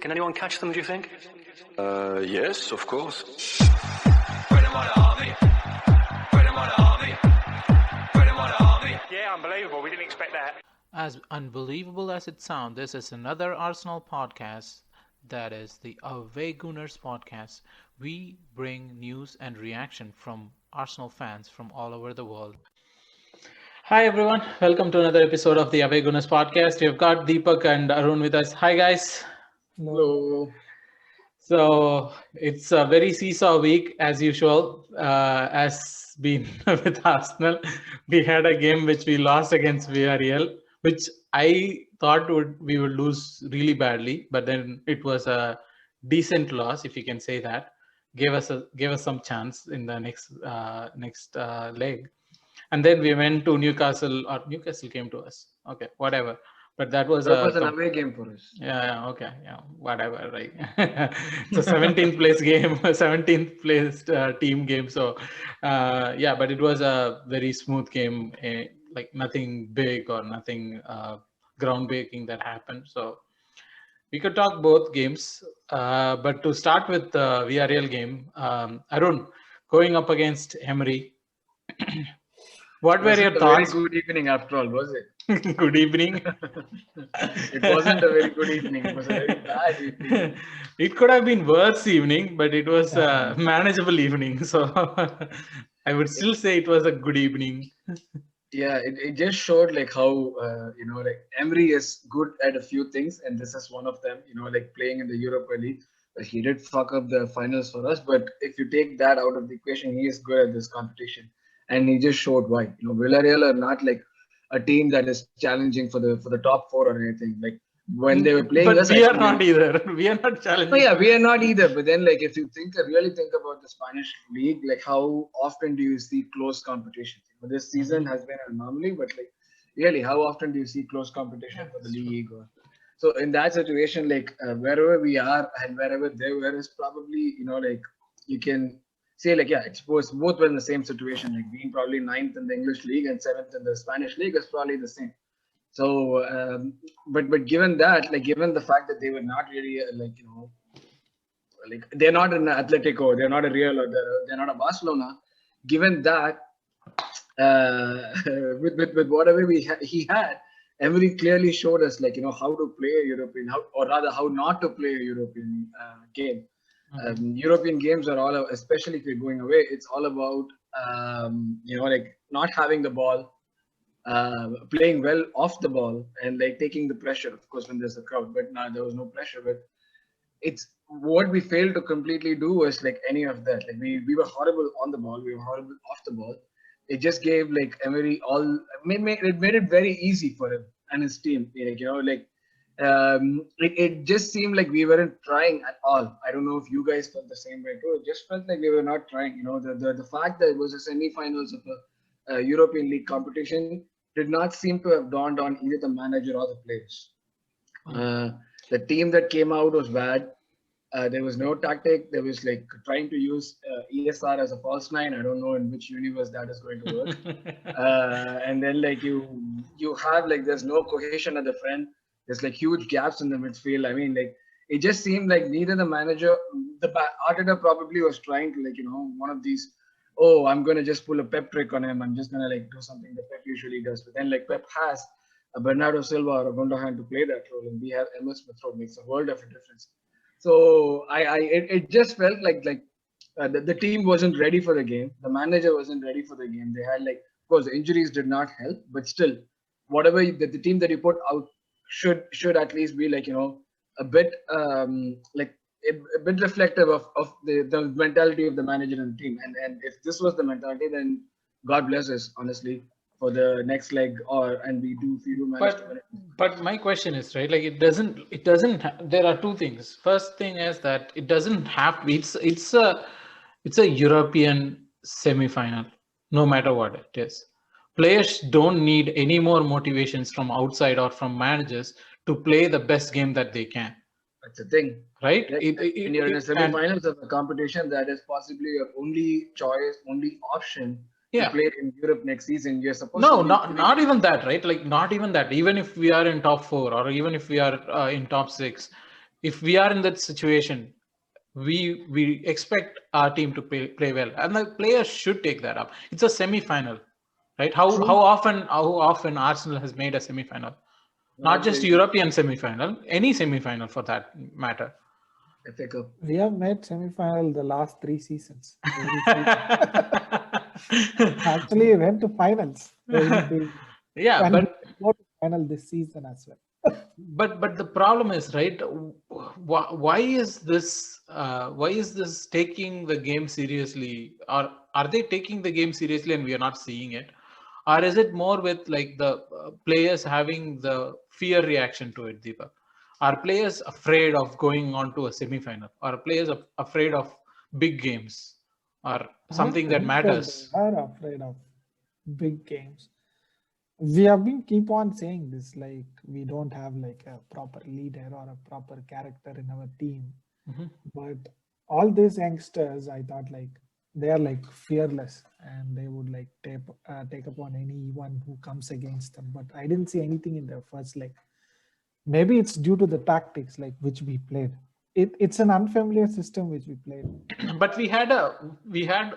Can anyone catch them, do you think? Yes, of course. Yeah, unbelievable. We didn't expect that. As unbelievable as it sounds, this is another Arsenal podcast, that is the Away Gooners podcast. We bring news and reaction from Arsenal fans from all over the world. Hi everyone, welcome to another episode of the Away Gooners podcast. We've got Deepak and Arun with us. Hi guys. Hello. So it's a very seesaw week as usual, as been with Arsenal. We had a game which we lost against Villareal, which I thought we would lose really badly, but then it was a decent loss, if you can say that. Gave us some chance in the next leg, and then we went to Newcastle, or Newcastle came to us. Okay, whatever. But that was an away game for us. Yeah, okay, yeah, whatever, right? It's a 17th place game, 17th place team game. So, yeah, but it was a very smooth game, like nothing big or nothing groundbreaking that happened. So, we could talk both games. But to start with the Villareal game, Arun, going up against Emery, what were your thoughts? Very good evening after all, was it? Good evening. It wasn't a very good evening. It was a very bad evening. It could have been worse evening, but it was a manageable evening. So I would still say it was a good evening. Yeah, it just showed like how like Emery is good at a few things, and this is one of them. Like playing in the Europa League. He did fuck up the finals for us, but if you take that out of the equation, he is good at this competition, and he just showed why. Villareal are not like a team that is challenging for the top four or anything. Like when they were playing, but us, we are not either. We are not challenging. Oh yeah, we are not either. But then, like, if you really think about the Spanish league, like how often do you see close competition? This season has been an anomaly, but like, really, how often do you see close competition for the league? So in that situation, like wherever we are and wherever they were is probably like you can say like it's both were in the same situation, like being probably 9th in the English league and 7th in the Spanish league is probably the same. So, but given that, like given the fact that they were not really like they're not an Atletico, they're not a Real, or they're not a Barcelona. Given that, with whatever he had, Emery clearly showed us like how to play a European, or rather how not to play a European game. European games are all, especially if you're going away, it's all about like not having the ball, playing well off the ball, and like taking the pressure, of course, when there's a crowd. But now there was no pressure. But it's what we failed to completely do was like any of that. Like we were horrible on the ball, we were horrible off the ball. It just gave like Emery it made it very easy for him and his team. It just seemed like we weren't trying at all. I don't know if you guys felt the same way too. It just felt like we were not trying. The fact that it was a semi-finals of a European League competition did not seem to have dawned on either the manager or the players. The team that came out was bad. There was no tactic. There was like trying to use ESR as a false nine. I don't know in which universe that is going to work. And then like you have like there's no cohesion at the front. There's like huge gaps in the midfield. I mean, like it just seemed like neither the manager, Arteta probably was trying to like one of these. Oh, I'm gonna just pull a Pep trick on him. I'm just gonna like do something that Pep usually does. But then like Pep has a Bernardo Silva or a Gundogan to play that role, and we have Emery Smith-Rowe. Makes a world of a difference. So it just felt like the team wasn't ready for the game. The manager wasn't ready for the game. They had like, of course, the injuries did not help, but still, whatever the team that you put out should at least be like a bit like a bit reflective of the mentality of the manager and the team. And if this was the mentality, then God bless us, honestly, for the next leg, and we do manage to win it. But my question is, right, like it doesn't there are two things. First thing is that it doesn't have to be, it's a European semi-final, no matter what it is. Players don't need any more motivations from outside or from managers to play the best game that they can. That's the thing, right? When you're in a semi-finals of a competition that is possibly your only choice, only option to play in Europe next season, you're supposed to. Not even that, right? Like not even that. Even if we are in top 4 or even if we are in top 6, if we are in that situation, we expect our team to play well, and the players should take that up. It's a semi-final, right? How often Arsenal has made a semi-final? Not just European semi-final, any semi-final for that matter. FA Cup. We have made semi-final the last 3 seasons. Actually, we went to finals. Yeah, and but go to final this season as well. but the problem is, right? Why is this taking the game seriously, or are they taking the game seriously and we are not seeing it, or is it more with like the players having the fear reaction to it, Deepak? Are players afraid of going on to a semi-final? Are players afraid of big games or something that matters? They are afraid of big games. We have been keep on saying this, like we don't have like a proper leader or a proper character in our team. But all these youngsters, I thought like they are like fearless and they would like take upon anyone who comes against them. But I didn't see anything in the first leg. Maybe it's due to the tactics like which we played. It's an unfamiliar system which we played. But we had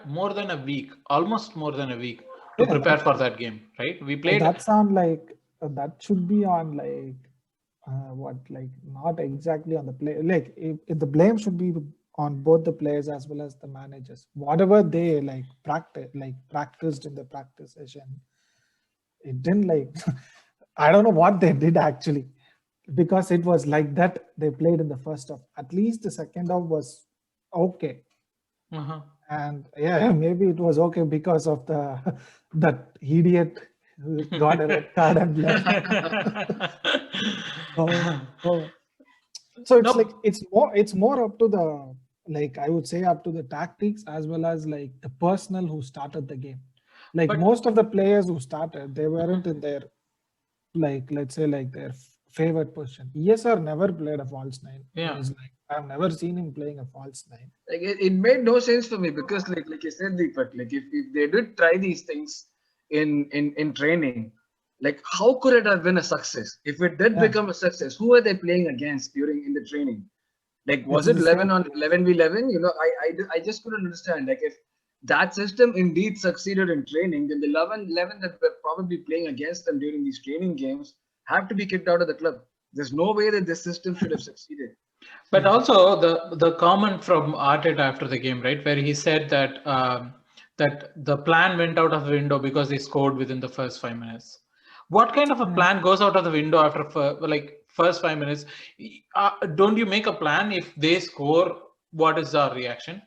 more than a week, almost more than a week to prepare for that game, right? We played. That's on like that should be on like not exactly on the play. Like if the blame should be on both the players as well as the managers. Whatever they like practiced in the practice session, it didn't like. I don't know what they did actually, because it was like that they played in the first half. At least the second half was okay. And yeah, maybe it was okay because of that idiot who got a red card and left. So it's like it's more up to the, like I would say, up to the tactics as well as like the personnel who started the game. Like most of the players who started, they weren't in their, like, let's say like their favorite position. ESR never played a false nine. Yeah. I've never seen him playing a false nine. Like it made no sense for me because like you said, Deepak, like if they did try these things in training, like how could it have been a success? If it did become a success, who are they playing against in the training? Like was it 11 on 11v11? You know, I just couldn't understand. Like if that system indeed succeeded in training, then the 11 that were probably playing against them during these training games have to be kicked out of the club. There's no way that this system should have succeeded. But also the comment from Arteta after the game, right, where he said that that the plan went out of the window because they scored within the first 5 minutes. What kind of a plan goes out of the window after first 5 minutes? Don't you make a plan if they score? What is our reaction?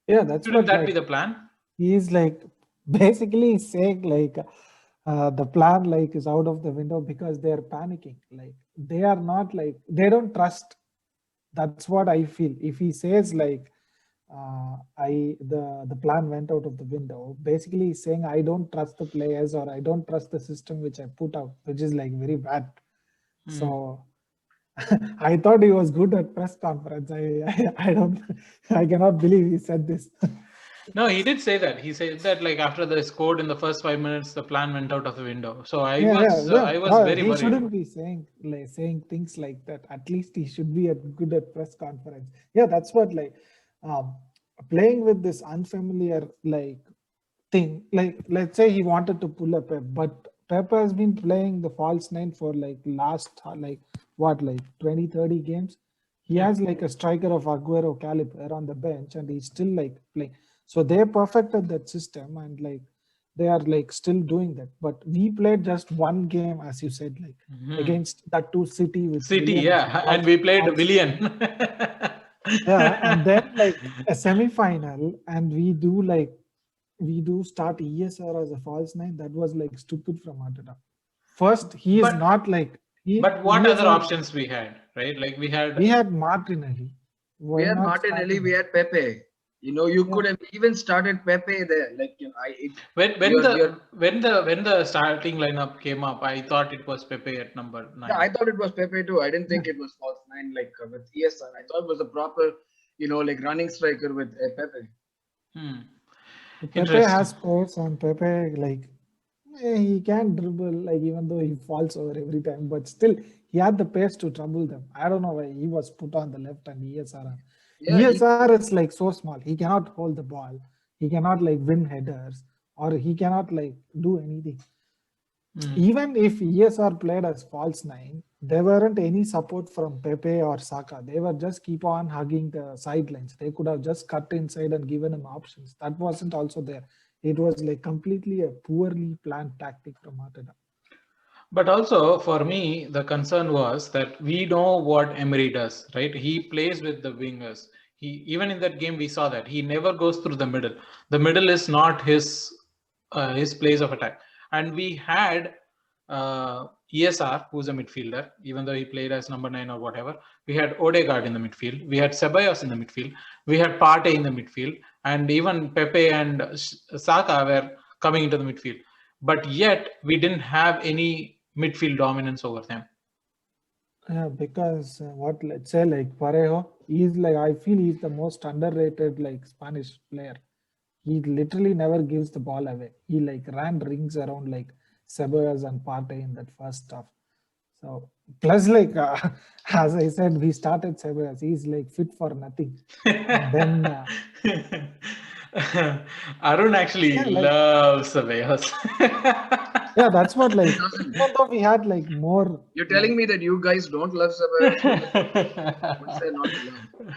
Yeah, that's Shouldn't that like, be the plan? He's like basically saying like the plan like is out of the window because they're panicking. Like they are not like, they don't trust. That's what I feel. If he says like the plan went out of the window, basically he's saying I don't trust the players or I don't trust the system which I put out, which is like very bad. So I thought he was good at press conference. I cannot believe he said this. No, he did say that. He said that like after they scored in the first 5 minutes, the plan went out of the window. So I was very worried. He shouldn't be saying things like that. At least he should be good at press conference. Yeah, that's what like playing with this unfamiliar like thing. Like let's say he wanted to pull up but Pep has been playing the false nine for like last like 20-30 games. He has like a striker of Aguero caliber on the bench and he's still like playing. So they perfected that system and like they are like still doing that. But we played just one game, as you said, like against that two City with City, Willian. and we played Willian. And then like a semi-final, and we do start ESR as a false nine. That was like stupid from Arteta. First, he is not like. But what other options we had, right? Like we had Martinelli. We had Martinelli. We had Pepe. You know, you could have even started Pepe there. Like you know, when the starting lineup came up, I thought it was Pepe at number 9. Yeah, I thought it was Pepe too. I didn't think it was false nine like with ESR. I thought it was a proper, you know, like running striker with Pepe. Pepe has pace and Pepe like he can dribble, like even though he falls over every time, but still he had the pace to trouble them. I don't know why he was put on the left and ESR. Yeah, ESR is like so small. He cannot hold the ball. He cannot like win headers, or he cannot like do anything. Even if ESR played as false nine, there weren't any support from Pepe or Saka. They were just keep on hugging the sidelines. They could have just cut inside and given him options. That wasn't also there. It was like completely a poorly planned tactic from Arteta. But also for me, the concern was that we know what Emery does, right? He plays with the wingers. He even in that game we saw that he never goes through the middle. The middle is not his place of attack. And we had ESR, who's a midfielder, even though he played as number 9 or whatever. We had Odegaard in the midfield. We had Ceballos in the midfield. We had Partey in the midfield, and even Pepe and Saka were coming into the midfield. But yet we didn't have any midfield dominance over them. Yeah, because what let's say like Parejo, he's like I feel he's the most underrated like Spanish player. He literally never gives the ball away. He like ran rings around like Ceballos and Partey in that first half. So plus like as I said, we started Ceballos. He's like fit for nothing. And then Arun actually loves Ceballos. yeah, that's what like even though we had like more. You're telling me that you guys don't love Ceballos? Would say not to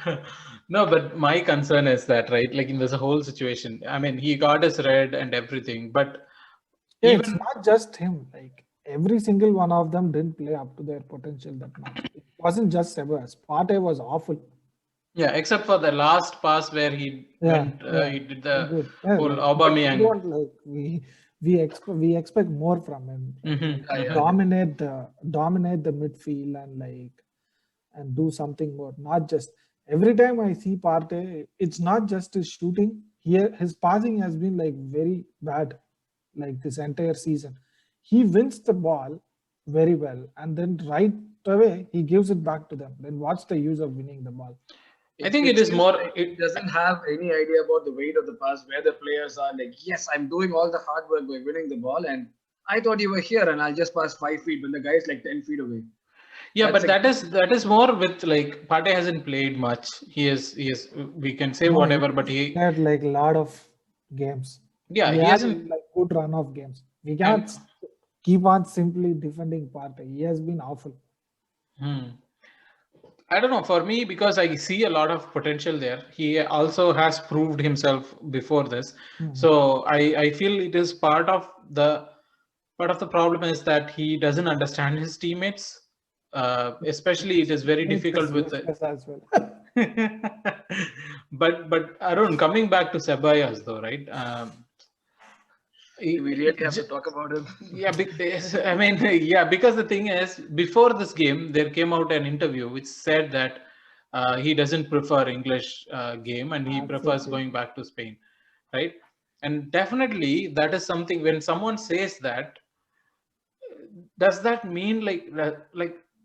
love. No, but my concern is that, right, like in this whole situation, I mean, he got his red and everything, but yeah, even it's not just him. Like every single one of them didn't play up to their potential that much. It wasn't just Ceballos. Partey was awful. yeah, except for the last pass where he went, he did the whole like, Aubameyang. We expect more from him. Dominate the midfield and do something more. Not just every time I see Partey, it's not just his shooting. His passing has been like very bad, like this entire season. He wins the ball very well, and then right away he gives it back to them. Then what's the use of winning the ball? I think it is more. It doesn't have any idea about the weight of the pass, where the players are like, yes, I'm doing all the hard work by winning the ball, and I thought you were here, and I'll just pass 5 feet when the guy is like 10 feet away. Yeah, but that is more with like Partey hasn't played much. He is. We can say whatever, but he had like a lot of games. Yeah, he hasn't like good run of games. We can't keep on simply defending Partey. He has been awful. I don't know. For me, because I see a lot of potential there, he also has proved himself before this. So I feel it is part of the problem is that he doesn't understand his teammates. Especially, it is very difficult with the. As well. But Arun, coming back to Ceballos though, right? Do we really have to talk about him? Yeah, because, I mean, yeah, because the thing is, before this game, there came out an interview which said that he doesn't prefer English game and he prefers going back to Spain, right? And definitely that is something. When someone says that, does that mean like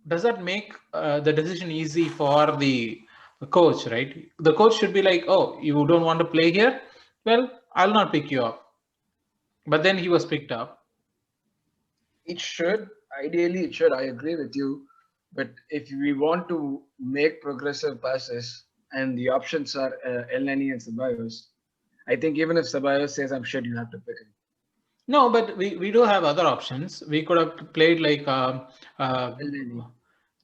does that make the decision easy for the coach, right? The coach should be like, oh, you don't want to play here? Well, I'll not pick you up. But then he was picked up. It should. Ideally, it should. I agree with you. But if we want to make progressive passes and the options are Elneny and Ceballos, I think even if Ceballos says I'm shit, you have to pick him. No, but we do have other options. We could have played like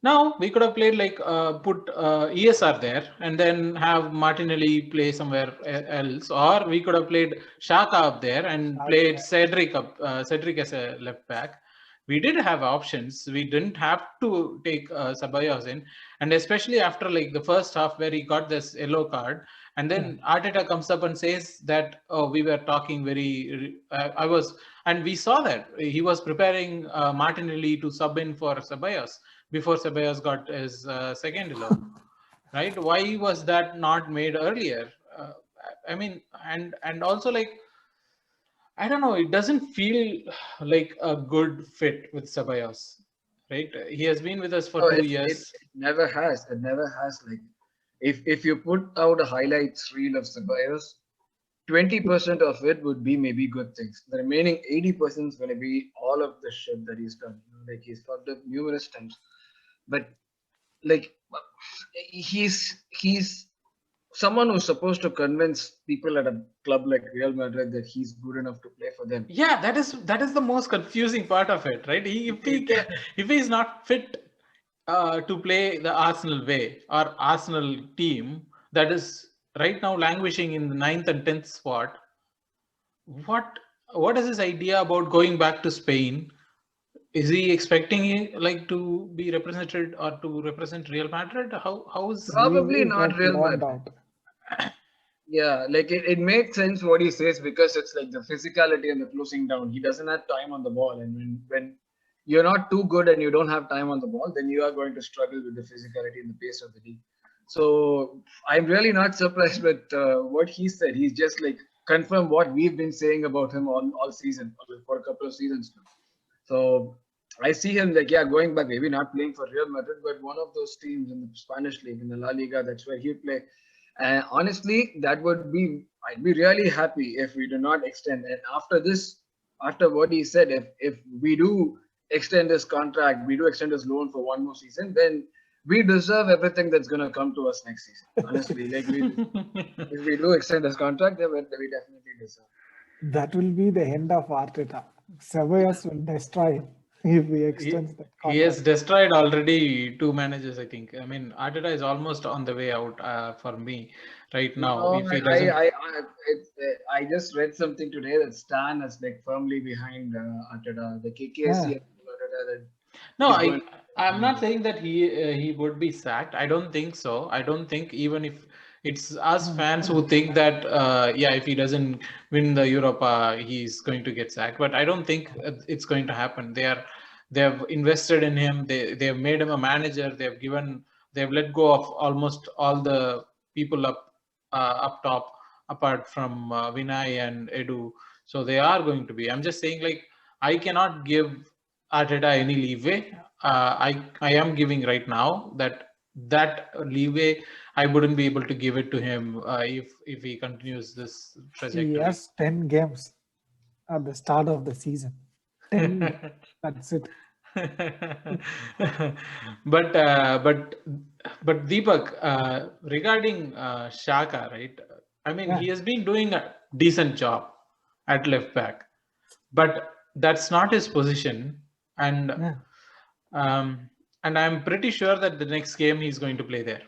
no, we could have played like put ESR there and then have Martinelli play somewhere else, or we could have played Xhaka up there and played Cedric as a left back. We did have options. We didn't have to take Ceballos in, and especially after like the first half where he got this yellow card, and then Arteta comes up and says that, oh, we were talking very. And we saw that he was preparing Martinelli to sub in for Ceballos before Ceballos got his second yellow, right? Why was that not made earlier? I mean, and also like, I don't know, it doesn't feel like a good fit with Ceballos, right? He has been with us for 2 years. It never has. It never has. Like, if you put out a highlights reel of Ceballos, 20% of it would be maybe good things. The remaining 80% is going to be all of the shit that he's done. Like, he's fucked up numerous times. but like he's someone who's supposed to convince people at a club like Real Madrid that he's good enough to play for them. Yeah, that is the most confusing part of it, right? If he's not fit to play the Arsenal way or Arsenal team that is right now languishing in the 9th and 10th spot, what is his idea about going back to Spain? Is he expecting like to be represented or to represent Real Madrid? How is He Probably will not get Real loaned Madrid. out. Yeah, like it makes sense what he says because it's like the physicality and the closing down. He doesn't have time on the ball, and when you're not too good and you don't have time on the ball, then you are going to struggle with the physicality and the pace of the league. So I'm really not surprised with what he said. He's just like confirmed what we've been saying about him all season for a couple of seasons now. So I see him like going back, maybe not playing for Real Madrid, but one of those teams in the Spanish league in the La Liga. That's where he'll play. And honestly, I'd be really happy if we do not extend. And after this, after what he said, if we do extend his contract, we do extend his loan for one more season, then we deserve everything that's gonna come to us next season. Honestly, like if we do extend his contract, then we definitely deserve. That will be the end of Arteta. Ceballos will destroy him if he extends that He has contract. destroyed already 2 managers, I think. I mean, Arteta is almost on the way out for me right now. No, If he doesn't, I just read something today that Stan is like firmly behind Arteta, the KKC Yeah. and Arteta that no, he's going. I'm not saying that he would be sacked. I don't think so. I don't think even if it's us fans who think that yeah, if he doesn't win the Europa, he's going to get sacked. But I don't think it's going to happen. They have invested in him. They have made him a manager. They've let go of almost all the people up top, apart from Vinay and Edu. So they are going to be. I'm just saying, like, I cannot give Arteta any leeway. I am giving right now that leeway I wouldn't be able to give it to him if he continues this He trajectory. has 10 games at the start of the season. 10. That's it. but Deepak, regarding Shaka, right? I mean, Yeah. he has been doing a decent job at left back, but that's not his position, and Yeah. and I'm pretty sure that the next game he's going to play there.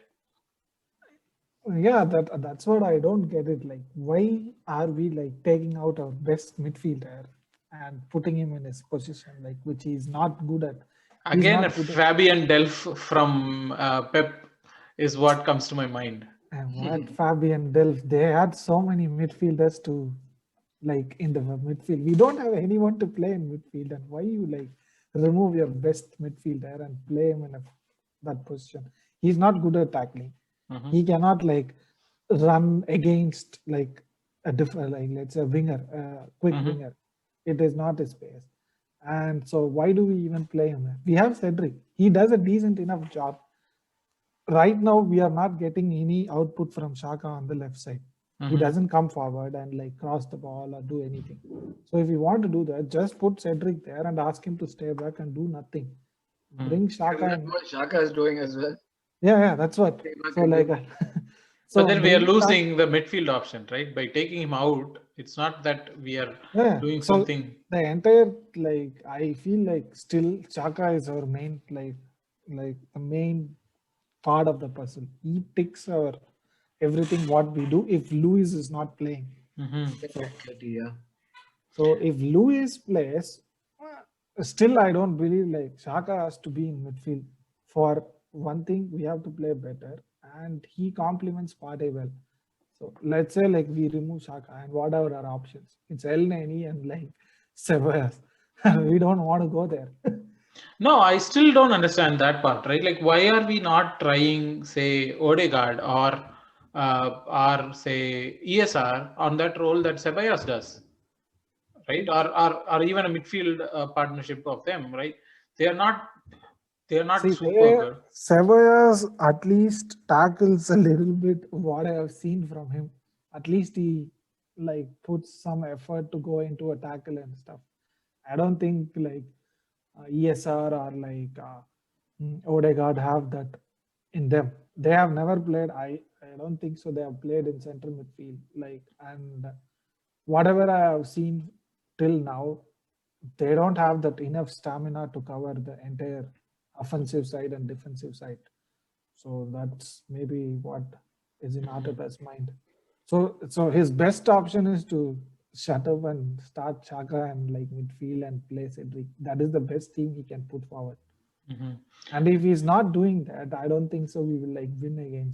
Yeah, that's what I don't get it. Like, why are we like taking out our best midfielder and putting him in his position, like which he's not good at? He's Again, not good at. Fabian Delph from Pep is what comes to my mind. And what Fabian Delph, they had so many midfielders to like in the midfield. We don't have anyone to play in midfield, and why you like remove your best midfielder and play him in that position? He's not good at tackling. He cannot like run against like a different, like let's say a winger, quick winger. It is not his pace. And so why do we even play him? We have Cedric. He does a decent enough job. Right now, we are not getting any output from Shaka on the left side. He doesn't come forward and like cross the ball or do anything. So if you want to do that, just put Cedric there and ask him to stay back and do nothing. Bring Shaka. That's what Shaka is doing as well. Yeah, that's what. So like, so but then we are losing the midfield option, right? By taking him out, it's not that we are doing something. The entire like I feel like still Shaka is our main like the main part of the puzzle. He ticks our everything what we do if Luis is not playing. So if Luis plays, still I don't believe like Shaka has to be in midfield. For one thing, we have to play better, and he complements Partey well. So let's say like we remove Shaka and what are our options? It's El Neni and like Ceballos. We don't want to go there. No, I still don't understand that part, right? Like, why are we not trying, say, Odegaard or say ESR on that role that Ceballos does, right? Or even a midfield partnership of them, right? They are not super good. Ceballos at least tackles a little bit what I have seen from him. At least he like puts some effort to go into a tackle and stuff. I don't think like ESR or like Odegaard have that in them. They have never played. I don't think so. They have played in central midfield. And whatever I have seen till now, they don't have that enough stamina to cover the entire offensive side and defensive side. So that's maybe what is in Arteta's mind. So his best option is to shut up and start Xhaka and midfield and play Cedric. That is the best team he can put forward. And if he's not doing that, I don't think so. We will win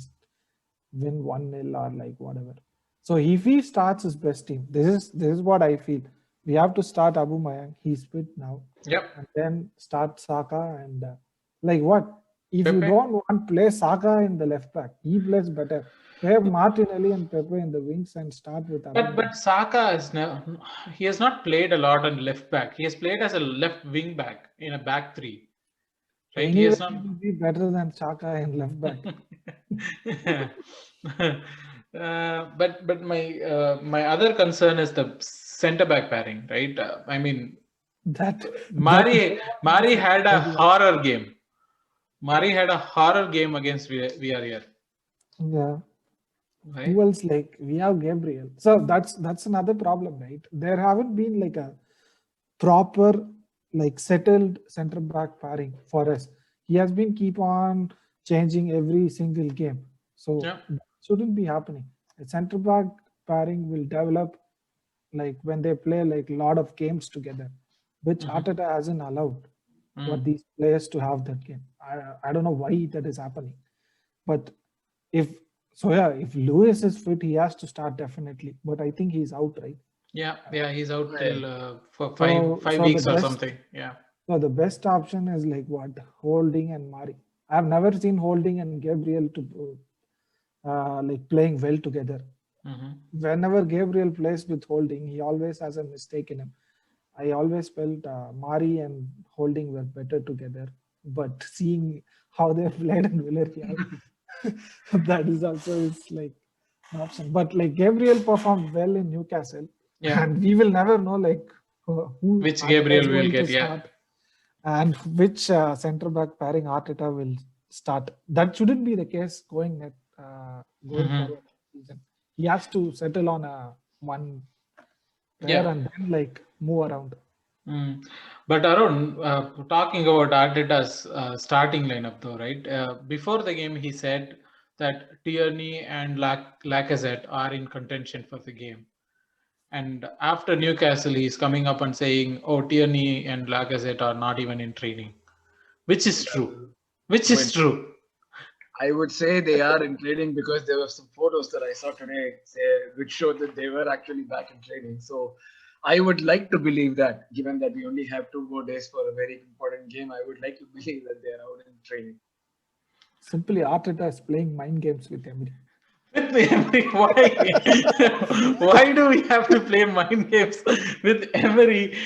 1-0 or whatever. So if he starts his best team, this is what I feel. We have to start Aubameyang. He's fit now. Yep. And then start Saka and what? If Pepe? You don't want to play Saka in the left back, he plays better. Play Martinelli and Pepe in the wings and start with Aubameyang. But Saka he has not played a lot on left back. He has played as a left wing back in a back three. Right? Anyway, he has not... will be better than Saka in left back. But my other concern is the centre back pairing, right? I mean, Mari had a horror game. Mari had a horror game against Villareal. Yeah. Right? Who else? We have Gabriel. So that's another problem, right? There haven't been a proper settled centre back pairing for us. He has been keep on changing every single game. So that shouldn't be happening. A centre back pairing will develop when they play a lot of games together, which Arteta hasn't allowed for these players to have that game. I don't know why that is happening. But if Lewis is fit, he has to start definitely. But I think he's out, right? Yeah, he's out till for five weeks or something. Yeah. So the best option is Holding and Mari. I've never seen Holding and Gabriel to playing well together. Whenever Gabriel plays with Holding, he always has a mistake in him. I always felt Mari and Holding were better together. But seeing how they played in Villareal, that is also an option. But Gabriel performed well in Newcastle, and we will never know which Gabriel will get, start, and which centre back pairing Arteta will start. That shouldn't be the case going forward season. He has to settle on one player and then move around. But Arun, talking about Arteta's starting lineup though, right? Before the game, he said that Tierney and Lacazette are in contention for the game. And after Newcastle, he's coming up and saying, Tierney and Lacazette are not even in training. Which is true. I would say they are in training because there were some photos that I saw today which showed that they were actually back in training. So I would like to believe that, given that we only have 2 more days for a very important game, I would like to believe that they are out in training. Simply Arteta is playing mind games with Emery. Why do we have to play mind games with Emery?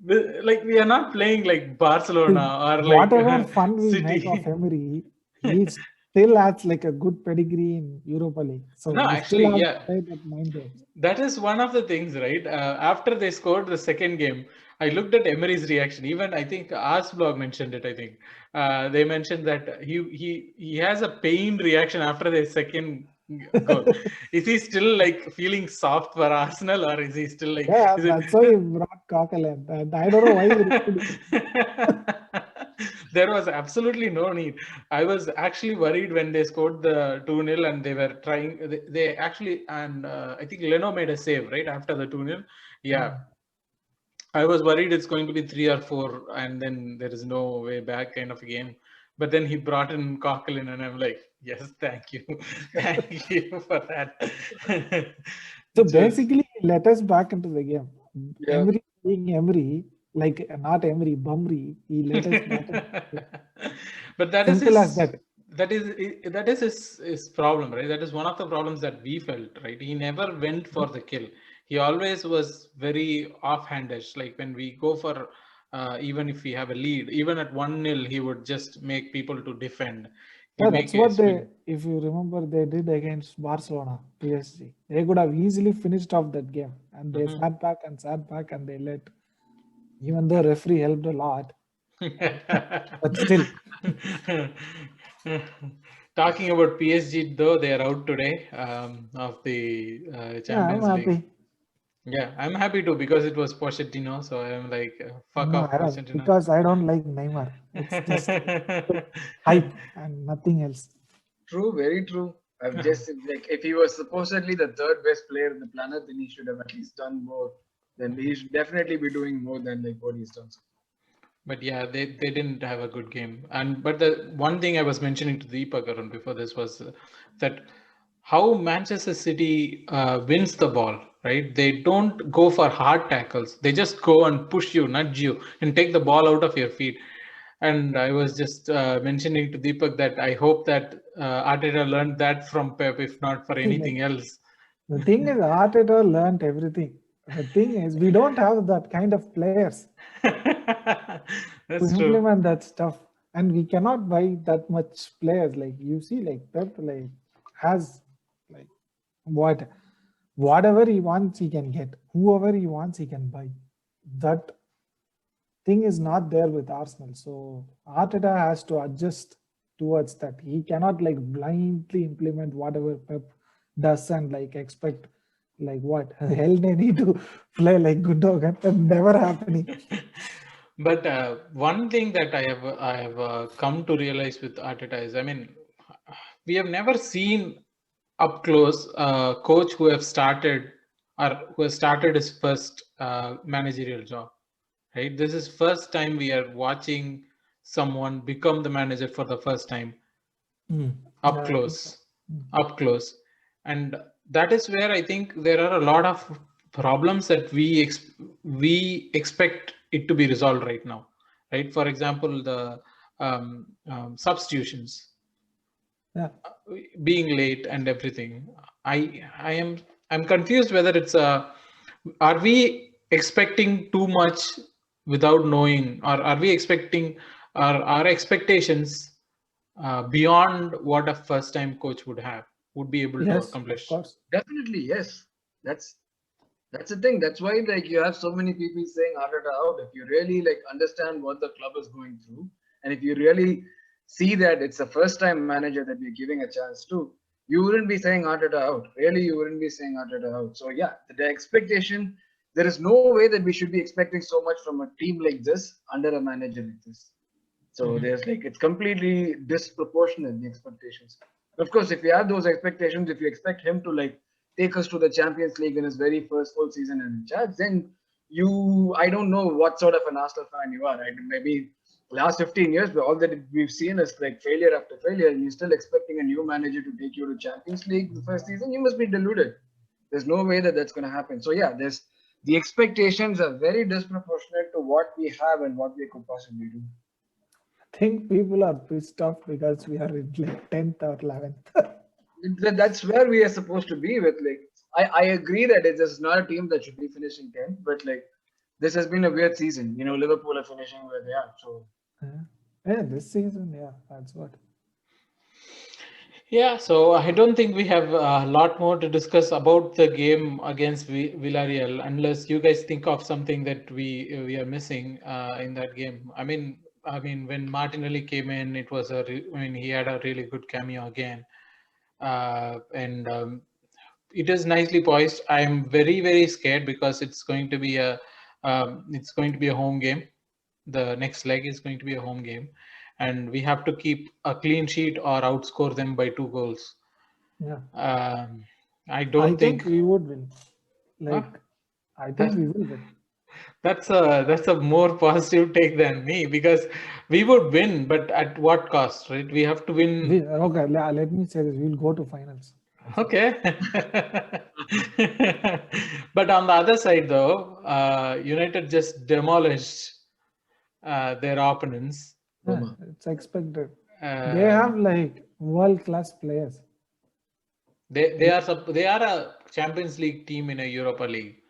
We are not playing Barcelona or whatever fun we City. Make of Emery, he still has a good pedigree in Europa League. So no, actually, mind games. That is one of the things, right? After they scored the second game, I looked at Emery's reaction. Even I think Ars blog mentioned it. I think they mentioned that he has a pained reaction after the second goal. Is he still feeling soft for Arsenal, or is he still that's why he brought Coquelin. And I don't know why. There was absolutely no need. I was actually worried when they scored the 2-0 and they were trying. They actually, and I think Leno made a save right after the 2-0. Yeah. I was worried it's going to be 3 or 4 and then there is no way back kind of a game. But then he brought in Coquelin and I'm like, yes, thank you. Thank you for that. So basically, let us back into the game. Yeah. Emery being Emery, not Emery, Bumry, he let us back. But that simple is as that. That is his problem, right? That is one of the problems that we felt, right? He never went for the kill. He always was very offhandish. When we go for, even if we have a lead, even at 1-0, he would just make people to defend. Yeah, that's what if you remember, they did against Barcelona, PSG. They could have easily finished off that game. And they sat back and they let, even though referee helped a lot, But still, Talking about PSG, though, they are out today of the yeah, I'm Champions League. happy. Yeah, I'm happy too because it was Pochettino, so I'm like, fuck No, off, I don't, Pochettino. because I don't like Neymar. It's just hype and nothing else. True, very true. I've just like if he was supposedly the third best player on the planet, then he should have at least done more. Then he should definitely be doing more than like what he's done. But yeah, they didn't have a good game. But the one thing I was mentioning to Deepak Arun before this was that how Manchester City wins the ball, right? They don't go for hard tackles. They just go and push you, nudge you, and take the ball out of your feet. And I was just mentioning to Deepak that I hope that Arteta learned that from Pep, if not for anything else. The thing is, Arteta learned everything. The thing is, we don't have that kind of players to That's true. implement that stuff, and we cannot buy that much players. Like you see, like Pep, like has like whatever he wants, he can get. Whoever he wants, he can buy. That thing is not there with Arsenal. So Arteta has to adjust towards that. He cannot like blindly implement whatever Pep does and like expect like what hell they need to play like Gundogan. That's never happening. But one thing that I have come to realize with Arteta is, I mean, we have never seen up close a coach who has started his first managerial job. Right, this is first time we are watching someone become the manager for the first time up close, and that is where I think there are a lot of problems that we expect it to be resolved right now, right? For example, the substitutions, being late and everything. I'm confused whether it's are we expecting too much without knowing, or are we expecting our expectations beyond what a first time coach would be able to accomplish? Of course. Definitely, yes. That's the thing. That's why like you have so many people saying Arteta out. If you really like understand what the club is going through, and if you really see that it's a first time manager that we're giving a chance to, you wouldn't be saying Arteta out. Really, you wouldn't be saying Arteta out. So yeah, the expectation, there is no way that we should be expecting so much from a team like this under a manager like this. So there's like it's completely disproportionate, the expectations. Of course, if you have those expectations, if you expect him to like take us to the Champions League in his very first full season in charge, then I don't know what sort of an Arsenal fan you are. Right? Maybe last 15 years, but all that we've seen is like failure after failure, and you're still expecting a new manager to take you to Champions League the first season. You must be deluded. There's no way that that's going to happen. So yeah, the expectations are very disproportionate to what we have and what we could possibly do. I think people are pissed off because we are in like 10th or 11th. That's where we are supposed to be with like I agree that it is not a team that should be finishing 10th, but like this has been a weird season. You know, Liverpool are finishing where they are. So yeah, this season, yeah, that's what. Yeah, so I don't think we have a lot more to discuss about the game against Villareal, unless you guys think of something that we are missing in that game. I mean, when Martinelli came in, it was he had a really good cameo again, and it is nicely poised. I'm very, very scared because it's going to be a home game. The next leg is going to be a home game, and we have to keep a clean sheet or outscore them by 2 goals. Yeah. I think we would win. I think we will win. That's a more positive take than me, because we would win, but at what cost, right? We have to win. Okay, let me say this: we'll go to finals. Okay. But on the other side, though, United just demolished their opponents. Yeah, it's expected. They have like world-class players. They are a Champions League team in a Europa League,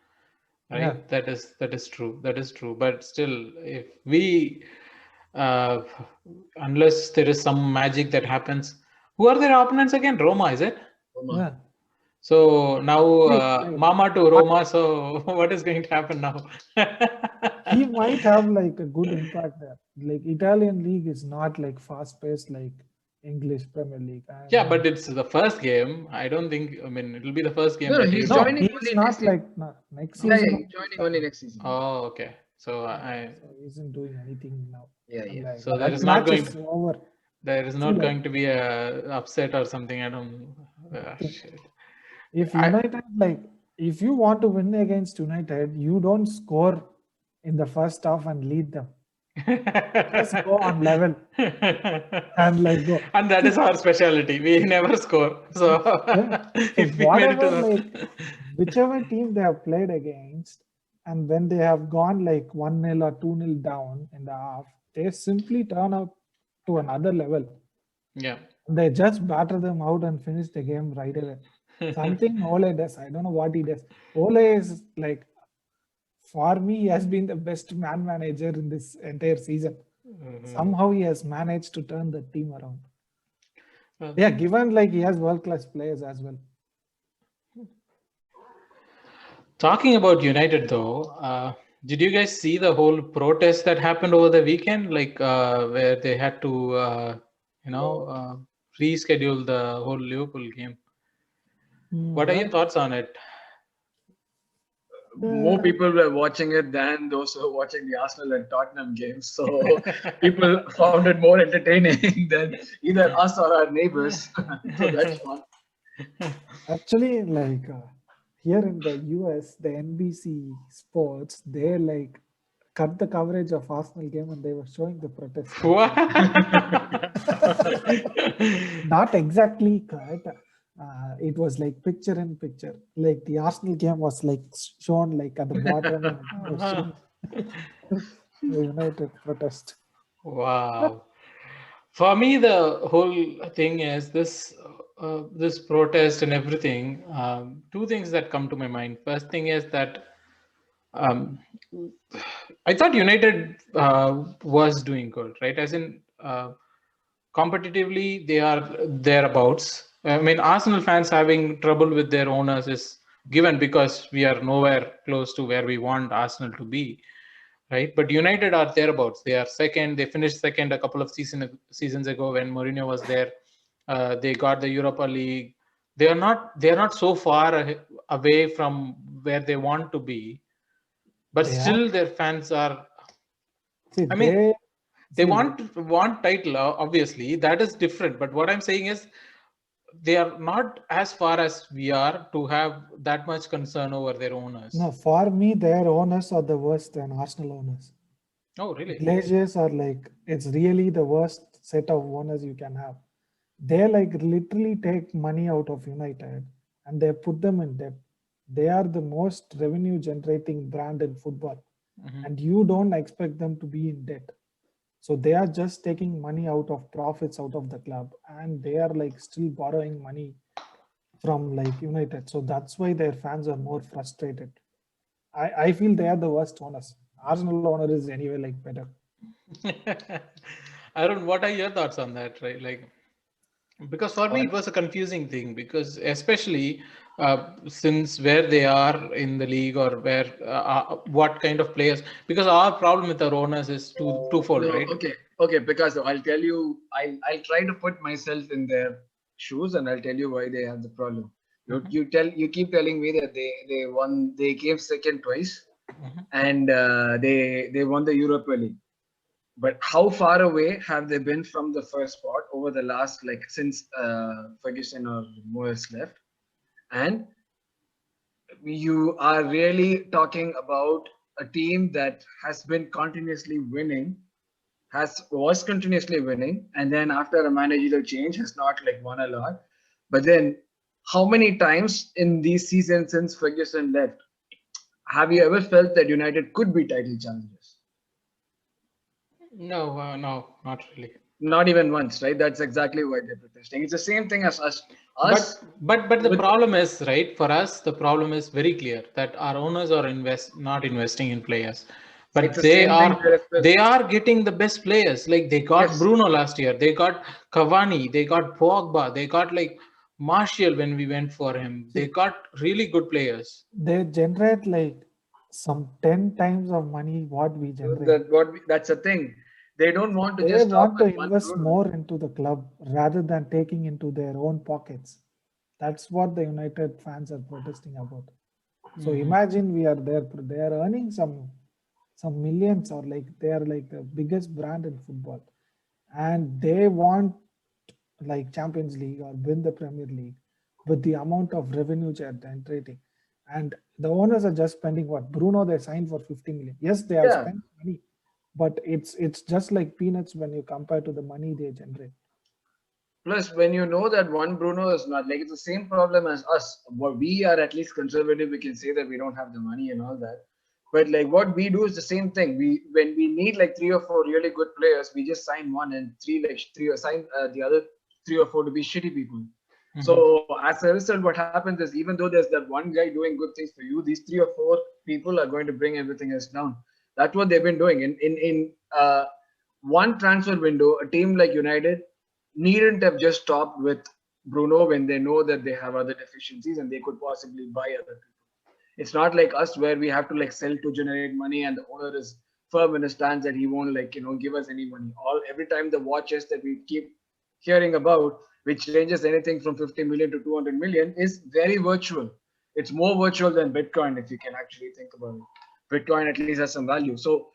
right? Yeah. That is true. That is true. But still, if we unless there is some magic that happens, who are their opponents again? Roma, is it? Roma. Yeah. So now like, Mama to Roma. So what is going to happen now? he might have like a good impact there. Like Italian league is not like fast paced like English Premier League. I Yeah, mean, but it's the first game. I don't think. I mean, it'll be the first game No, that he's he'll. no, joining he's only not next season. like next Yeah, season. he's joining only next season. Oh, okay. So So he isn't doing anything now. Yeah, I'm yeah. like, So there that is not match going. is over. There is See, not like, going to be a upset or something. I don't. Shit. if United, like, if you want to win against United, you don't score in the first half and lead them. Just go on level and like go. And that is our specialty. We never score. So Yeah. So if we made it to whatever, like, the whichever team they have played against, and when they have gone like 1-0 or 2-0 down in the half, they simply turn out to another level. yeah. They just batter them out and finish the game right away. Something Ole does. I don't know what he does. Ole is like, for me, he has been the best man manager in this entire season. Somehow he has managed to turn the team around. Yeah, given like he has world-class players as well. Talking about United though, did you guys see the whole protest that happened over the weekend? Like where they had to, reschedule the whole Liverpool game. What are your thoughts on it? More people were watching it than those who were watching the Arsenal and Tottenham games. So people found it more entertaining than either us or our neighbors. So that's fun. Actually, like here in the US, the NBC Sports, they like cut the coverage of Arsenal game and they were showing the protest. What? Not exactly cut. It was like picture in picture. Like the Arsenal game was like shown like at the bottom. And it was shown the United protest. Wow. For me, the whole thing is this protest and everything. Two things that come to my mind. First thing is that I thought United was doing good, right? As in competitively, they are thereabouts. I mean, Arsenal fans having trouble with their owners is given because we are nowhere close to where we want Arsenal to be. Right, but United are thereabouts. They are second. They finished second a couple of seasons ago when Mourinho was there. They got the Europa League. They are not so far away from where they want to be, but still their fans are. See, I mean, they want title. Obviously, that is different. But what I'm saying is, they are not as far as we are to have that much concern over their owners. No, for me, their owners are the worst than Arsenal owners. Oh, really? Glaciers are like, it's really the worst set of owners you can have. They like literally take money out of United and they put them in debt. They are the most revenue generating brand in football. And you don't expect them to be in debt. So they are just taking money out of profits out of the club and they are like still borrowing money from like United. So that's why their fans are more frustrated. I feel they are the worst owners. Arsenal owner is anyway like better. Arun, what are your thoughts on that? Right, like, because for me it was a confusing thing because especially since where they are in the league or where what kind of players. Because our problem with our owners is twofold, No, right? Okay. Because I'll tell you, I'll try to put myself in their shoes, and I'll tell you why they have the problem. You keep telling me that they came second twice, and they won the Europa League. But how far away have they been from the first spot over the last, like, since Ferguson or Moyes left? And you are really talking about a team that has been continuously winning, was continuously winning, and then after a managerial change has not like won a lot. But then how many times in these seasons since Ferguson left have you ever felt that United could be title challengers? No, not really. Not even once, right? That's exactly why they're protesting. It's the same thing as us. But the problem is, right, for us, the problem is very clear that our owners are not investing in players. But they are getting the best players. Like they got Bruno last year. They got Cavani. They got Pogba. They got like Martial, when we went for him, they got really good players. They generate like some 10 times of money what we generate. That's the thing. They don't want to They just stop want to with one invest Bruno. more into the club rather than taking into their own pockets. That's what the United fans are protesting about. So imagine we are there, they are earning some millions, or like they are like the biggest brand in football, and they want like Champions League or win the Premier League with the amount of revenue they are generating. And the owners are just spending what? Bruno, they signed for 50 million. Yes, they have Yeah. spent money, but it's just like peanuts when you compare to the money they generate. Plus, when you know that one Bruno is not like, it's the same problem as us. What we are at least conservative, we can say that we don't have the money and all that. But like what we do is the same thing. When we need like 3 or 4 really good players, we just sign one, and three or sign the other 3 or 4 to be shitty people. So as a result, what happens is, even though there's that one guy doing good things for you, these 3 or 4 people are going to bring everything else down. That's what they've been doing. In one transfer window, a team like United needn't have just stopped with Bruno when they know that they have other deficiencies and they could possibly buy other people. It's not like us where we have to like sell to generate money, and the owner is firm in his stance that he won't like give us any money. Every time the war chest that we keep hearing about, which ranges anything from 50 million to 200 million, is very virtual. It's more virtual than Bitcoin, if you can actually think about it. Bitcoin at least has some value. So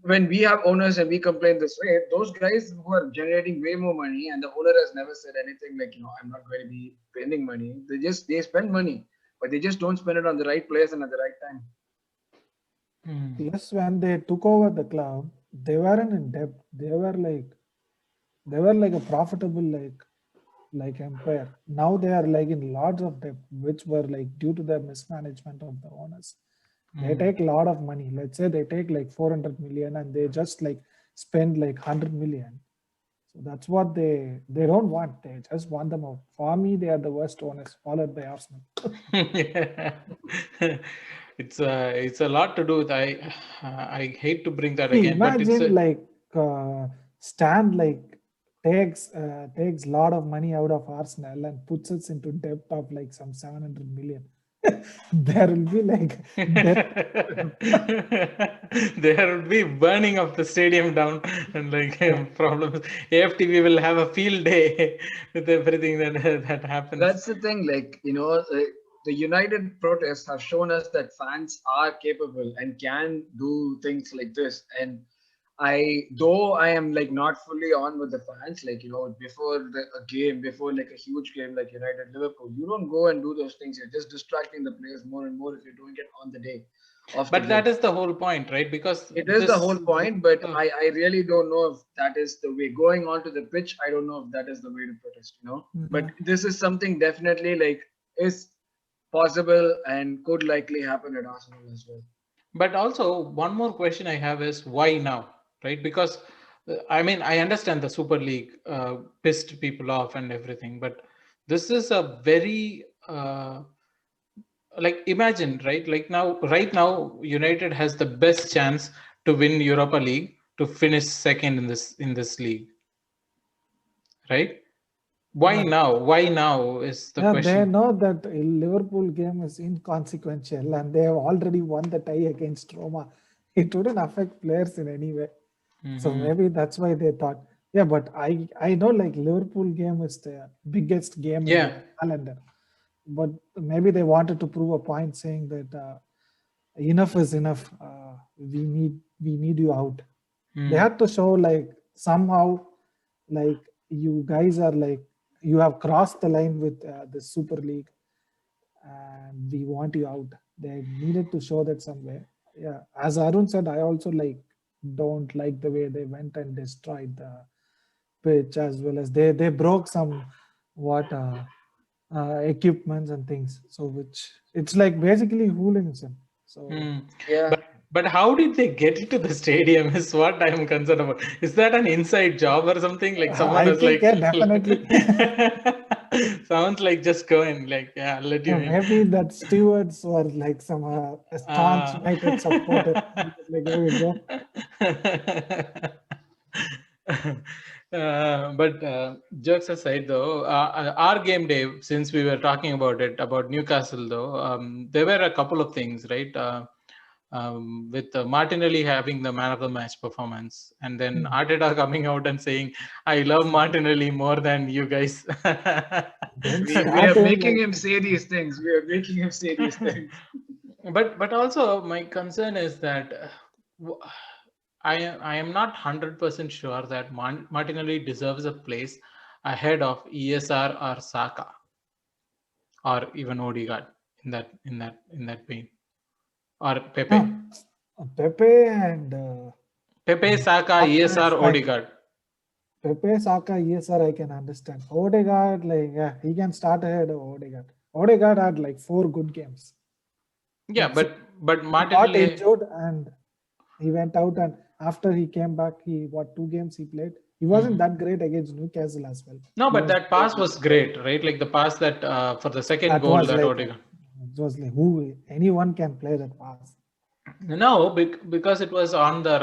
when we have owners and we complain this way, those guys who are generating way more money, and the owner has never said anything like, I'm not going to be spending money. They spend money, but they just don't spend it on the right place and at the right time. Plus, when they took over the club, they weren't in debt. They were like a profitable like empire. Now they are like in lots of debt, which were like due to the mismanagement of the owners. They take a lot of money. Let's say they take like 400 million and they just like spend like 100 million. So that's what they don't want. They just want them out. For me, they are the worst owners, followed by Arsenal. It's a lot to do with. I hate to bring that See, again, but it's imagine like Stan like takes lot of money out of Arsenal and puts it into debt of like some 700 million. There will be like there will be burning of the stadium down and like problems. AFTV will have a field day with everything that happens. That's the thing, like the United protests have shown us that fans are capable and can do things like this. And though I am like not fully on with the fans, like before a game, before like a huge game like United Liverpool, you don't go and do those things. You're just distracting the players more and more if you're doing it on the day. But that is the whole point, right? Because it is the whole point, but I really don't know if that is the way. Going onto the pitch, I don't know if that is the way to protest, But this is something definitely like is possible and could likely happen at Arsenal as well. But also, one more question I have is why now, right? Because I mean, I understand the Super League pissed people off and everything, but this is a very like imagine, right? Like right now, United has the best chance to win Europa League, to finish second in this league, right? Why now? Why now is the question. They know that Liverpool game is inconsequential and they have already won the tie against Roma. It wouldn't affect players in any way. So maybe that's why they thought, but I know like Liverpool game is the biggest game in the calendar. But maybe they wanted to prove a point saying that enough is enough. We need you out. They had to show like somehow like you guys are like you have crossed the line with the Super League and we want you out. They needed to show that somewhere. Yeah, as Arun said, I also like don't like the way they went and destroyed the pitch, as well as they broke some equipments and things. So which it's like basically hooliganism. So But how did they get into the stadium is what I'm concerned about. Is that an inside job or something? Like someone was like, definitely. Sounds like just go in, like, I'll let you in. Maybe that stewards were like some staunch United supporter. Like, here we go. But jokes aside, though, our game day, since we were talking about it, about Newcastle, though, there were a couple of things, right? With Martinelli having the man of the match performance, and then Arteta coming out and saying, "I love Martinelli more than you guys." Then We are started making like, him say these things. We are making him say these things. But also my concern is that I am not 100% sure that Martinelli deserves a place ahead of ESR or Saka or even Odegaard in that vein, or Pepe. Pepe and Pepe, Saka, Martinez, ESR, fine. Odegaard. Pepe, Saka, yes, sir, I can understand. Odegaard, like, yeah, he can start ahead of Odegaard. Odegaard had like 4 good games. Yeah, So but he got Martinelli. injured and he went out, and after he came back, 2 games he played. He wasn't that great against Newcastle as well. No, He but was that pass was great, right? Like the pass that for the second that goal was that like Odegaard. it was like anyone can play that pass. No, because it was on the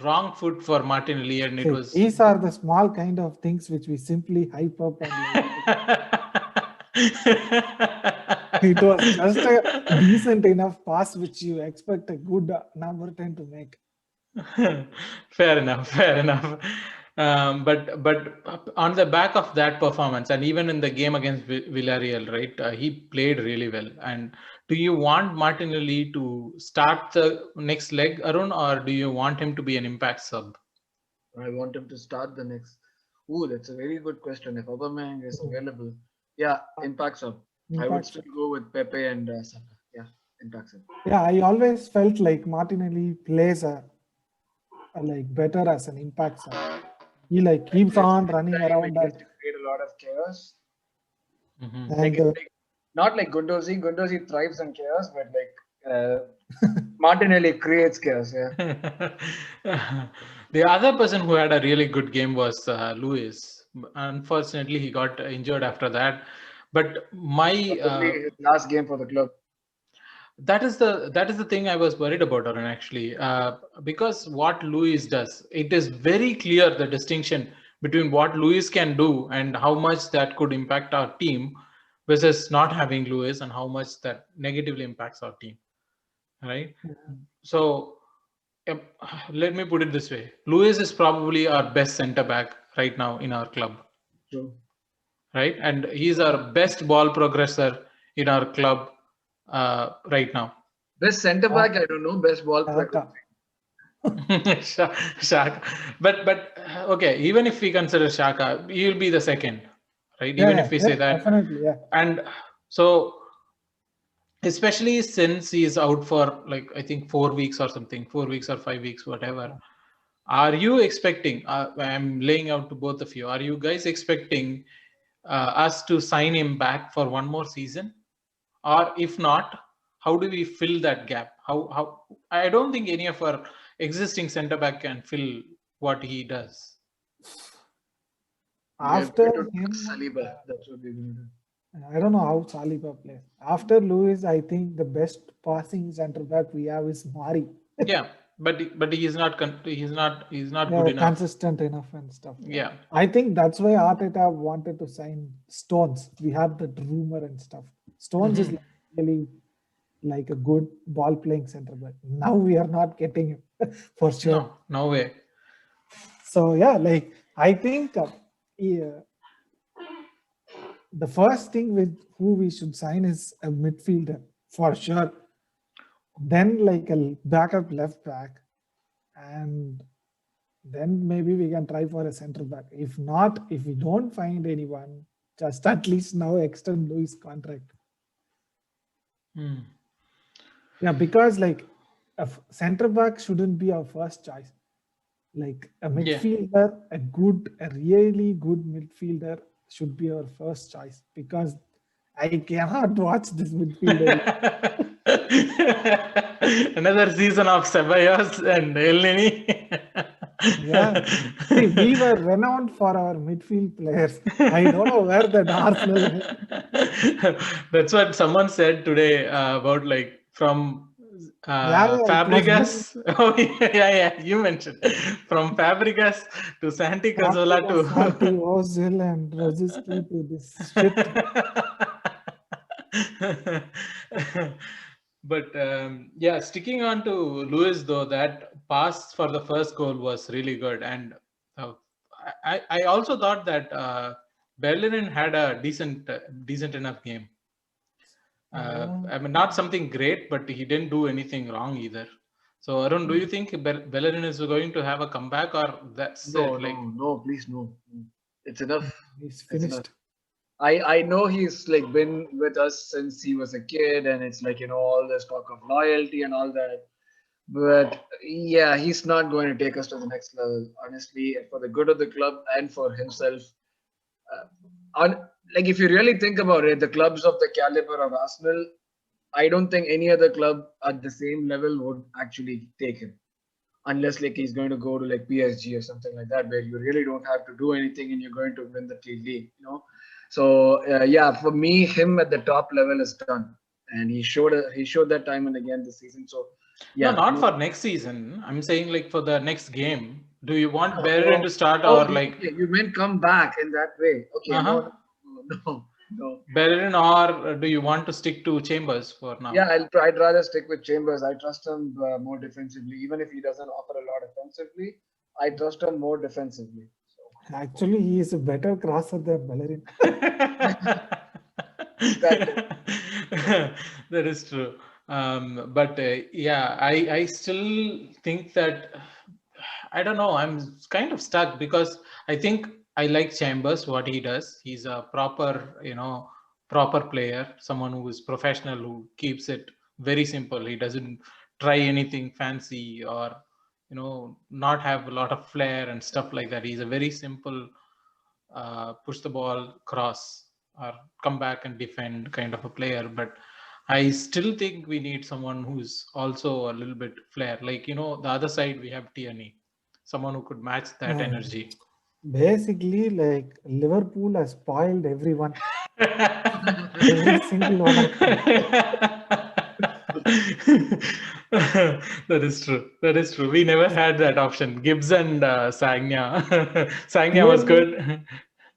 wrong foot for Martinelli, and it was. These are the small kind of things which we simply hype up and it was just a decent enough pass which you expect a good number 10 to make. Fair enough. But on the back of that performance, and even in the game against Villareal, right, he played really well. And do you want Martinelli to start the next leg, Arun, or do you want him to be an impact sub? I want him to start the next. Ooh, that's a very good question. If Aubameyang is available, yeah, impact sub. I would still go with Pepe and Saka. Yeah, impact sub. Yeah, I always felt like Martinelli plays a like better as an impact sub. He like keeps on running around and create a lot of chaos. and Not like Gundosi. Gundosi thrives on chaos, but like Martinelli creates chaos. Yeah. The other person who had a really good game was Luis. Unfortunately, he got injured after that. But his last game for the club. That is the thing I was worried about, Arun, actually, because what Luis does, it is very clear the distinction between what Luis can do and how much that could impact our team versus not having Luis, and how much that negatively impacts our team, right? So let me put it this way: Luis is probably our best centre back right now in our club. True. Right, and he's our best ball progressor in our club right now. Best centre back, I don't know. Best ball player. Shaka. But okay, even if we consider Shaka, he'll be the second, right? Yeah, even if we say that. Definitely, yeah. And so, especially since he's out for like, I think 4 weeks or something, 4 weeks or 5 weeks, whatever. Are you expecting, I'm laying out to both of you, are you guys expecting us to sign him back for one more season? Or if not, how do we fill that gap? How I don't think any of our existing centre back can fill what he does. After him, Saliba, that's what we're going to do. I don't know how Saliba plays. After Luis, I think the best passing centre back we have is Mari. Yeah, but he's not good enough, consistent enough and stuff. Yeah, I think that's why Arteta wanted to sign Stones. We have that rumor and stuff. Stones is really like a good ball playing centre back. Now we are not getting him for sure. No way. So yeah, like I think the first thing with who we should sign is a midfielder for sure. Then like a backup left back, and then maybe we can try for a centre back. If not, if we don't find anyone, just at least now extend Luis' contract. Yeah, because like a centre back shouldn't be our first choice. Like a midfielder, a really good midfielder should be our first choice, because I cannot watch this midfielder. Another season of Ceballos and Elneny. Yeah, see, we were renowned for our midfield players. I don't know where that Arsenal. That's what someone said today about like from Yeah, it was Fabregas. Oh, yeah. You mentioned from Fabregas to Santi Cazorla Fabregas, Santi, to. Ozil, and Rosicky to this shit. But yeah, sticking on to Lewis though, that pass for the first goal was really good, and uh, I also thought that Berlin had a decent enough game. Yeah. I mean, not something great, but he didn't do anything wrong either. So Arun, do you think Bellerin is going to have a comeback, or that's No, it? Like, no, please, no. It's enough. He's It's enough. finished. I know he's like been with us since he was a kid, and it's like, all this talk of loyalty and all that. But yeah, he's not going to take us to the next level, honestly, for the good of the club and for himself. Uh, on like, if you really think about it, the clubs of the caliber of Arsenal, I don't think any other club at the same level would actually take him, unless like he's going to go to like PSG or something like that, where you really don't have to do anything and you're going to win the league. So yeah, for me, him at the top level is done, and he showed that time and again this season. So no, yeah, not for next season. I'm saying like for the next game. Do you want Bellerin oh, to start oh, or like okay, you meant come back in that way. Okay, uh-huh. no. Bellerin, or do you want to stick to Chambers for now? Yeah, I'd rather stick with Chambers. I trust him more defensively, even if he doesn't offer a lot offensively. I trust him more defensively. So. Actually, he is a better crosser than Bellerin. That is true. But yeah, I still think that I don't know. I'm kind of stuck because I think I like Chambers, what he does. He's a proper player, someone who is professional, who keeps it very simple. He doesn't try anything fancy or not have a lot of flair and stuff like that. He's a very simple push the ball, cross, or come back and defend kind of a player. But I still think we need someone who's also a little bit flair. Like, the other side, we have Tierney, someone who could match that energy. Basically, like Liverpool has spoiled everyone. Every single one of them. That is true. That is true. We never had that option. Gibbs and Sagna. Sagna was good.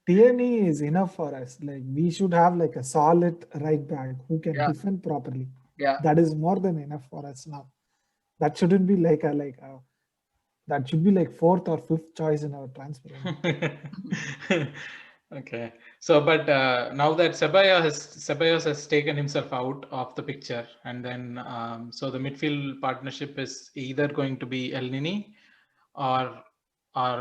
Tierney is enough for us. Like we should have like a solid right back who can defend properly. Yeah. That is more than enough for us now. That shouldn't be that should be like fourth or fifth choice in our transfer. Okay. So, but now that Ceballos has taken himself out of the picture, and then so the midfield partnership is either going to be El Nini or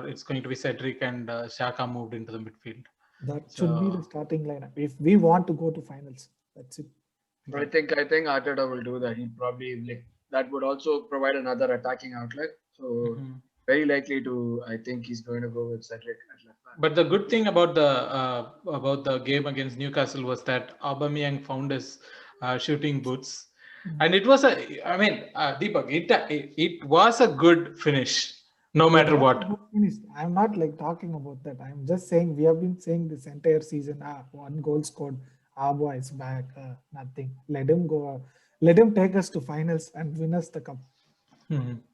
it's going to be Cedric and Xhaka moved into the midfield. That should be the starting lineup if we want to go to finals. That's it. I think Arteta will do that. He probably that would also provide another attacking outlet. So very likely to. I think he's going to go with Cedric at left back. But the good thing about the game against Newcastle was that Aubameyang found his shooting boots, and it was Deepak, it was a good finish. No matter what. I'm not like talking about that. I'm just saying we have been saying this entire season. One goal scored. Boy is back. Nothing. Let him go. Let him take us to finals and win us the cup.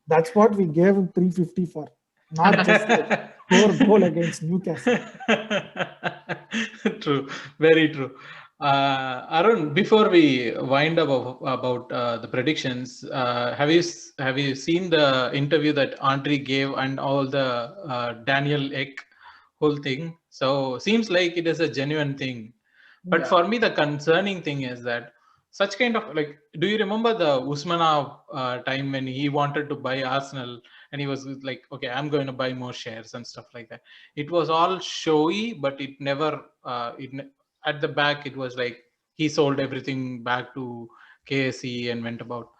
That's what we gave him 350 for. Not just like score goal against Newcastle. True. Very true. Arun, before we wind up about the predictions, have you seen the interview that Andre gave and all the Daniel Ek whole thing? So seems like it is a genuine thing. But for me, the concerning thing is that such kind of do you remember the Usmanov time when he wanted to buy Arsenal and he was like, okay, I'm going to buy more shares and stuff like that. It was all showy, but it never, at the back, it was like he sold everything back to KSE and went about.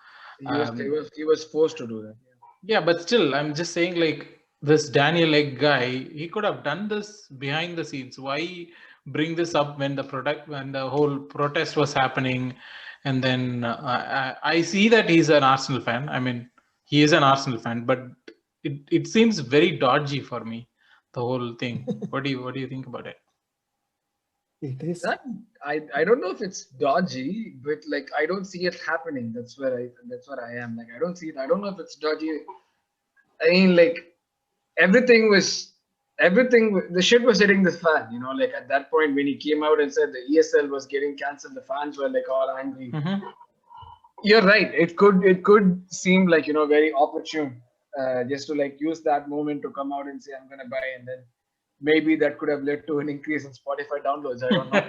He was forced to do that. Yeah, but still, I'm just saying like this Daniel Egg guy, he could have done this behind the scenes. Why bring this up when the whole protest was happening? And then I see that he's an Arsenal fan. I mean, he is an Arsenal fan, but it seems very dodgy for me, the whole thing. What do you think about it? It is. That I don't know if it's dodgy, but like I don't see it happening. That's where I am. Like I don't see it. I don't know if it's dodgy. I mean, like everything. The shit was hitting the fan. You know, like at that point when he came out and said the ESL was getting cancelled, the fans were like all angry. You're right. It could seem like very opportune, just to like use that moment to come out and say I'm gonna buy, and then maybe that could have led to an increase in Spotify downloads. I don't know.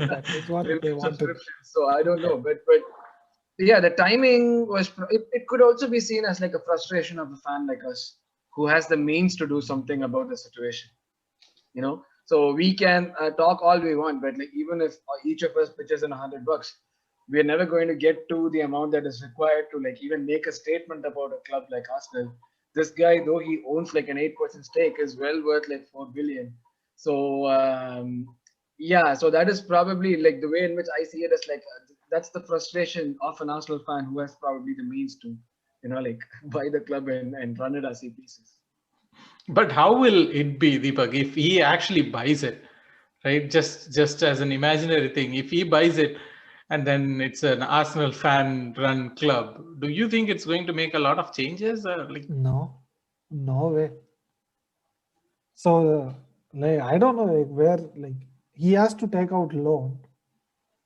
That is what they wanted. Subscriptions. So I don't know, but yeah, the timing was. It could also be seen as like a frustration of a fan like us who has the means to do something about the situation. So we can talk all we want, but like even if each of us pitches in $100, we're never going to get to the amount that is required to like even make a statement about a club like Arsenal. This guy, though he owns like an 8% stake, is well worth like 4 billion. So yeah, so that is probably like the way in which I see it as like that's the frustration of an Arsenal fan who has probably the means to like buy the club and run it as he pleases. But how will it be, Deepak, if he actually buys it, right? Just as an imaginary thing, if he buys it and then it's an Arsenal fan-run club, do you think it's going to make a lot of changes? No way. So like I don't know like where like he has to take out loan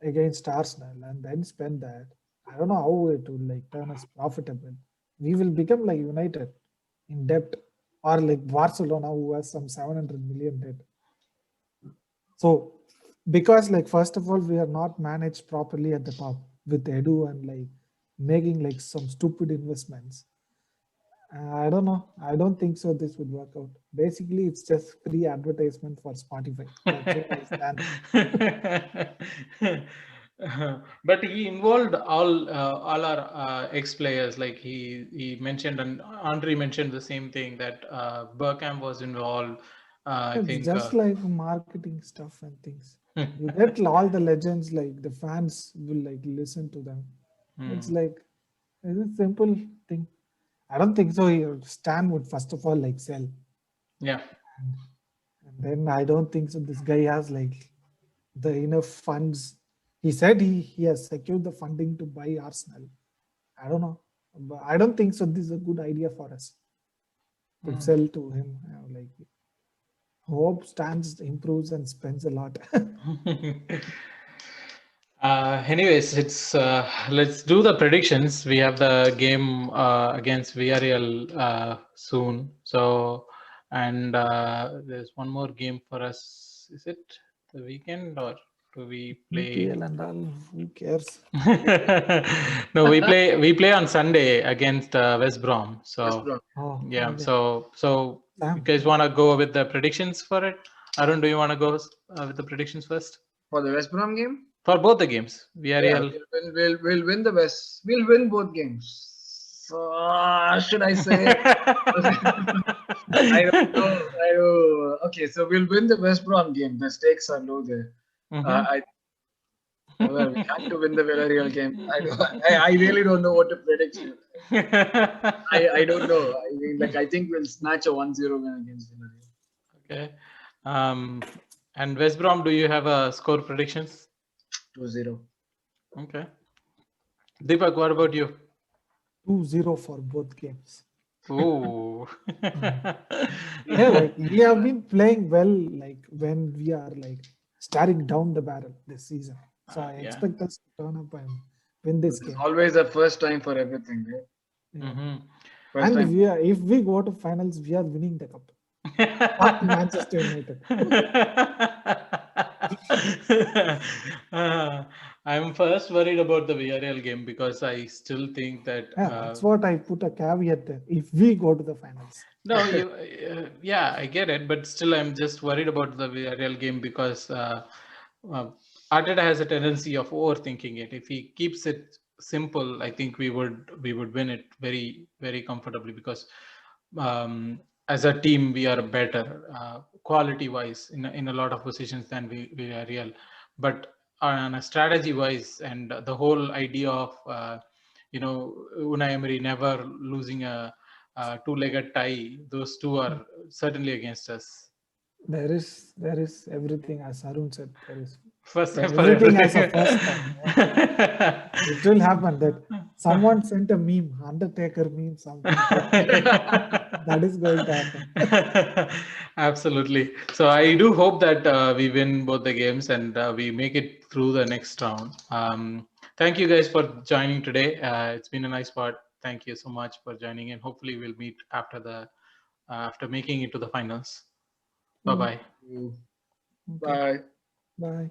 against Arsenal and then spend that. I don't know how it will like turn us profitable. We will become like United in debt, or like Barcelona who has some 700 million debt. So because like first of all we are not managed properly at the top with Edu and like making like some stupid investments. I don't know. I don't think so. This would work out. Basically, it's just free advertisement for Spotify. But he involved all our ex-players. Like he mentioned, and Andre mentioned the same thing, that Bergkamp was involved. I it's think just like marketing stuff and things. You get all the legends, like the fans will like listen to them. It's like it's a simple thing. I don't think so. Stan would first of all like sell. Yeah. And then I don't think so. This guy has like the enough funds. He said he has secured the funding to buy Arsenal. I don't know. But I don't think so. This is a good idea for us to sell to him. Like hope Stans improves and spends a lot. Anyways, it's let's do the predictions. We have the game against Villareal soon. So, and there's one more game for us. Is it the weekend, or do we play? EPL and all, who cares? No, we play on Sunday against West Brom. So West Brom. yeah. Okay. So you guys want to go with the predictions for it? Arun, do you want to go with the predictions first? For the West Brom game? For both the games, Villareal. Yeah, we'll win the West. We'll win both games. Should I say? I don't know. Okay, so we'll win the West Brom game. The stakes are low there. Well, we have to win the Villareal game. I really don't know what to predict here. I don't know. I mean, like I think we'll snatch a 1-0 win against Villareal. Okay. And West Brom, do you have a score predictions? 2-0. Okay. Deepak, what about you? 2-0 for both games. Oh. Yeah, like we have been playing well, like when we are like staring down the barrel this season. So I expect us to turn up and win this game. Always the first time for everything, right? And if we go to finals, we are winning the cup. Not Manchester United. I'm first worried about the Villareal game because I still think that. That's what I put a caveat there. If we go to the finals. No, yeah, I get it, but still, I'm just worried about the Villareal game because Arteta has a tendency of overthinking it. If he keeps it simple, I think we would win it very, very comfortably because as a team we are better quality-wise in a lot of positions than Villareal, but on a strategy-wise and the whole idea of Unai Emery never losing a two-legged tie, those two are certainly against us. There is everything, as Arun said. There is First time for everything as a everything. first time. Yeah. It will happen that someone sent a meme, Undertaker meme, something. That is going to happen. Absolutely. So I do hope that we win both the games and we make it through the next round. Thank you guys for joining today. It's been a nice part. Thank you so much for joining, and hopefully we'll meet after making it to the finals. Bye bye. Okay. Bye. Bye.